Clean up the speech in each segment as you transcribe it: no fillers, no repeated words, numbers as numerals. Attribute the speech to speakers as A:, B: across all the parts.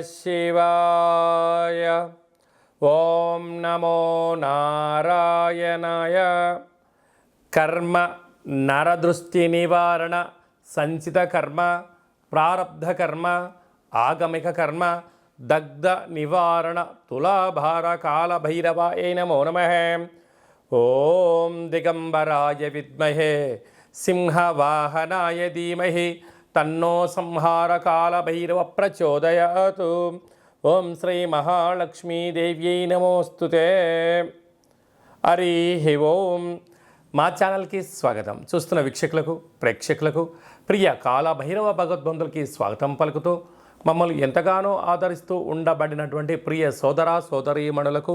A: శివాయ. ఓం నమో నారాయణాయ. కర్మ నరదృష్టి నివారణ సంచిత కర్మ ప్రారబ్ధ కర్మ ఆగమిక కర్మ దగ్ధ నివారణ తులాభార కాల భైరవాయ నమో నమః. ఓం దిగంబరాయ విద్మహే సింహవాహనాయ ధీమహి తన్నో సంహార కాల భైరవ ప్రచోదయాత్. ఓం శ్రీ మహాలక్ష్మీదేవ్యై నమోస్తుతే. హరి ఓం. మా ఛానల్కి స్వాగతం. చూస్తున్న వీక్షకులకు ప్రేక్షకులకు ప్రియ కాలభైరవ భగవద్బంధులకి స్వాగతం పలుకుతూ మమ్మల్ని ఎంతగానో ఆదరిస్తూ ఉండబడినటువంటి ప్రియ సోదర సోదరీమణులకు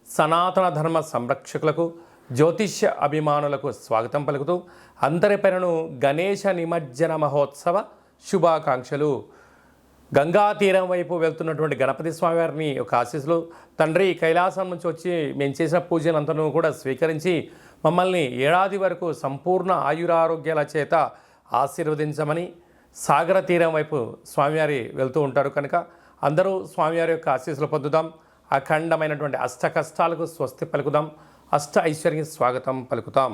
A: సనాతన ధర్మ సంరక్షకులకు జ్యోతిష్య అభిమానులకు స్వాగతం పలుకుతూ అందరి పేరును గణేశ నిమజ్జన మహోత్సవ శుభాకాంక్షలు. గంగా తీరం వైపు వెళ్తున్నటువంటి గణపతి స్వామివారిని ఒక ఆశీస్సులు. తండ్రి కైలాసం నుంచి వచ్చి మేము చేసిన పూజలంతను కూడా స్వీకరించి మమ్మల్ని ఏడాది వరకు సంపూర్ణ ఆయురారోగ్యాల చేత ఆశీర్వదించమని సాగర తీరం వైపు స్వామివారి వెళ్తూ ఉంటారు కనుక అందరూ స్వామివారి యొక్క ఆశీస్సులు పొందుదాం. అఖండమైనటువంటి అష్ట కష్టాలకు స్వస్తి పలుకుదాం. అష్ట ఐశ్వర్యం స్వాగతం పలుకుతాం.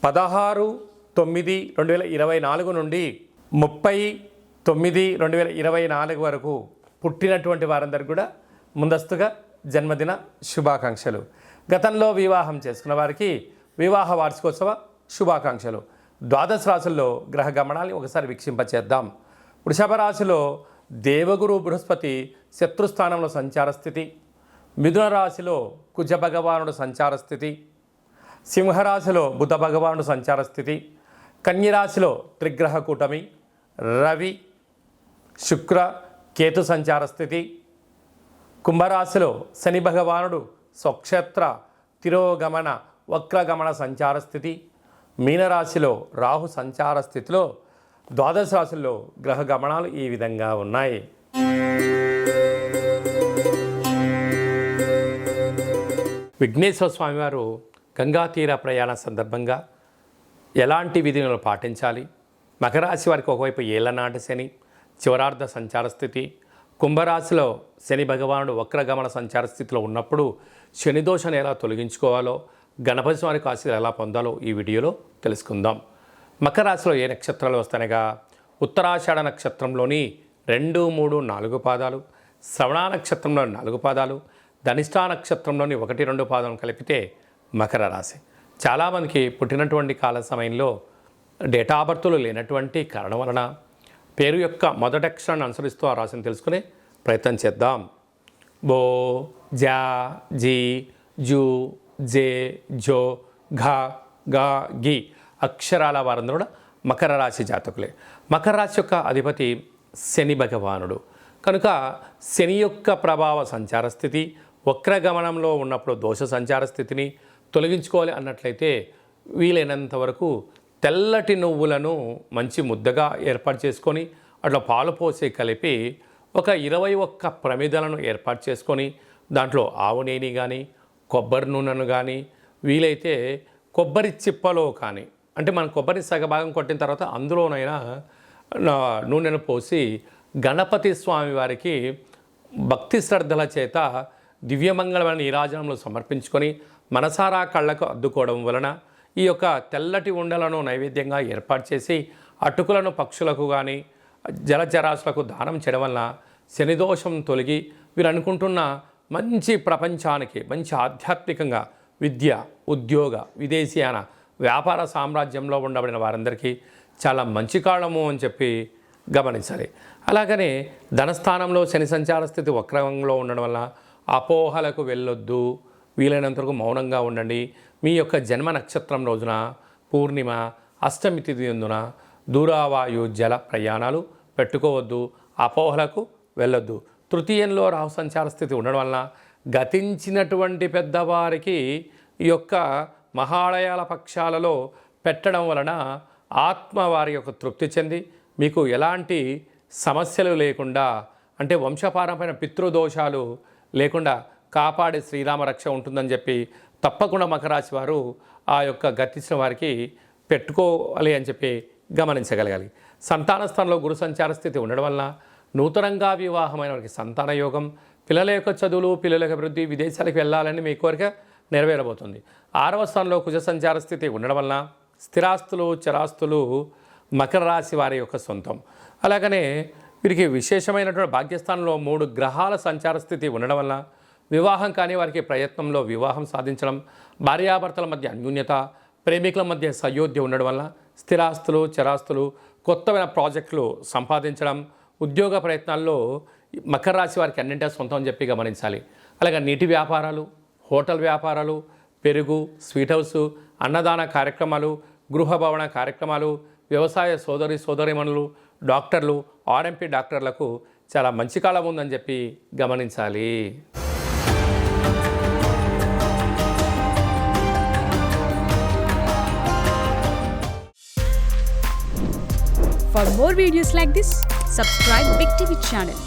A: 16/9/2024 నుండి 30/9/2024 వరకు పుట్టినటువంటి వారందరికీ కూడా ముందస్తుగా జన్మదిన శుభాకాంక్షలు. గతంలో వివాహం చేసుకున్న వారికి వివాహ వార్షికోత్సవ శుభాకాంక్షలు. ద్వాదశ రాశుల్లో గ్రహ గమనాన్ని ఒకసారి వీక్షింపచేద్దాం. వృషభ రాశిలో దేవగురు బృహస్పతి శత్రుస్థానంలో సంచార స్థితి. మిథున రాశిలో కుజ భగవానుడు సంచార స్థితి. సింహరాశిలో బుధ భగవానుడు సంచార స్థితి. కన్యరాశిలో త్రిగ్రహ కూటమి రవి శుక్ర కేతు సంచార స్థితి. కుంభరాశిలో శని భగవానుడు స్వక్షేత్ర తిరోగమన వక్రగమన సంచార స్థితి. మీనరాశిలో రాహు సంచార స్థితిలో ద్వాదశ రాశుల్లో గ్రహ గమనాలు ఈ విధంగా ఉన్నాయి. విఘ్నేశ్వర స్వామివారు గంగా తీర ప్రయాణ సందర్భంగా ఎలాంటి విధులను పాటించాలి? మకర రాశి వారికి ఒకవైపు ఏళ్లనాటి శని చివరార్ధ సంచార స్థితి. కుంభరాశిలో శని భగవానుడు వక్రగమన సంచార స్థితిలో ఉన్నప్పుడు శని దోషాన్ని ఎలా తొలగించుకోవాలో, గణపతి స్వామికి ఆశీర్వాదాలు ఎలా పొందాలో ఈ వీడియోలో తెలుసుకుందాం. మకర రాశిలో ఏ నక్షత్రాలు వస్తాయనగా ఉత్తరాషాఢ నక్షత్రంలోని 2, 3, 4 పాదాలు, శ్రవణ నక్షత్రంలోని 4 పాదాలు, ధనిష్ఠా నక్షత్రంలోని 1, 2 పాదాలను కలిపితే మకర రాశి. చాలామందికి పుట్టినటువంటి కాల సమయంలో డేటా బర్తులు లేనటువంటి కారణం వలన పేరు యొక్క మొదటి అక్షరాన్ని అనుసరిస్తూ ఆ రాశిని తెలుసుకునే ప్రయత్నం చేద్దాం. బో, జా, జీ, జూ, జే, జో, ఘా, గా, గి అక్షరాల వారందరూ కూడా మకర రాశి జాతకులే. మకర రాశి యొక్క అధిపతి శని భగవానుడు కనుక శని యొక్క ప్రభావ సంచార స్థితి వక్రగమనంలో ఉన్నప్పుడు దోష సంచార స్థితిని తొలగించుకోవాలి అన్నట్లయితే వీలైనంత వరకు తెల్లటి నువ్వులను మంచి ముద్దగా ఏర్పాటు చేసుకొని అట్లా పాలు పోసి కలిపి ఒక 21 ప్రమిదలను ఏర్పాటు చేసుకొని దాంట్లో ఆవు నెయ్యి కానీ కొబ్బరి నూనెను కానీ వీలైతే కొబ్బరి చిప్పలో కానీ అంటే మనం కొబ్బరి సగభాగం కొట్టిన తర్వాత అందులోనైనా నూనెను పోసి గణపతి స్వామి వారికి భక్తి శ్రద్ధల చేత దివ్యమంగళమైన నీరాజనంలో సమర్పించుకొని మనసారా కళ్ళకు అద్దుకోవడం వలన ఈ యొక్క తెల్లటి ఉండలను నైవేద్యంగా ఏర్పాటు చేసి అటుకులను పక్షులకు కానీ జలచరాశులకు దానం చేయడం వలన శనిదోషం తొలగి వీరు అనుకుంటున్న మంచి ప్రపంచానికి మంచి ఆధ్యాత్మికంగా విద్య ఉద్యోగ విదేశీయాన వ్యాపార సామ్రాజ్యంలో ఉండబడిన వారందరికీ చాలా మంచి కాలము అని చెప్పి గమనించాలి. అలాగనే ధనస్థానంలో శని సంచార స్థితి వక్రంలో ఉండడం వల్ల అపోహలకు వెళ్ళొద్దు. వీలైనంతవరకు మౌనంగా ఉండండి. మీ యొక్క జన్మ నక్షత్రం రోజున పూర్ణిమ అష్టమి తిథి ఎందున దూరావాయు జల ప్రయాణాలు పెట్టుకోవద్దు. అపోహలకు వెళ్ళొద్దు. తృతీయంలో రాహు సంచార స్థితి ఉండడం వలన గతించినటువంటి పెద్దవారికి ఈ యొక్క మహాలయాల పక్షాలలో పెట్టడం వలన ఆత్మ వారి యొక్క తృప్తి చెంది మీకు ఎలాంటి సమస్యలు లేకుండా అంటే వంశపారంపైన పితృదోషాలు లేకుండా కాపాడే శ్రీరామ రక్ష ఉంటుందని చెప్పి తప్పకుండా మకర రాశి వారు ఆ యొక్క గతించిన వారికి పెట్టుకోవాలి అని చెప్పి గమనించగలగాలి. సంతాన స్థానంలో గురు సంచార స్థితి ఉండడం వలన నూతనంగా వివాహమైన వారికి సంతాన యోగం, పిల్లల యొక్క చదువులు, పిల్లల యొక్క అభివృద్ధి, విదేశాలకు వెళ్ళాలని మీ కోరిక నెరవేరబోతుంది. 6వ స్థానంలో కుజ సంచార స్థితి ఉండడం వలన స్థిరాస్తులు, చరాస్తులు మకర రాశి వారి యొక్క సొంతం. అలాగనే వీరికి విశేషమైనటువంటి భాగ్యస్థానంలో 3 గ్రహాల సంచార స్థితి ఉండడం వలన వివాహం కాని వారికి ప్రయత్నంలో వివాహం సాధించడం, భార్యాభర్తల మధ్య అన్యోన్యత, ప్రేమికుల మధ్య సయోధ్య ఉండడం వల్ల స్థిరాస్తులు, చరాస్తులు, కొత్తమైన ప్రాజెక్టులు సంపాదించడం, ఉద్యోగ ప్రయత్నాల్లో మకర రాశి వారికి అన్నింటా సొంతం అని చెప్పి గమనించాలి. అలాగే నీటి వ్యాపారాలు, హోటల్ వ్యాపారాలు, పెరుగు, స్వీట్ హౌస్, అన్నదాన కార్యక్రమాలు, గృహ భవన కార్యక్రమాలు, వ్యవసాయ సోదరిమణులు, డాక్టర్లు, ఆర్ఎంపీ డాక్టర్లకు చాలా మంచి కాలం ఉందని చెప్పి గమనించాలి.
B: For more videos like this, subscribe Big TV channel.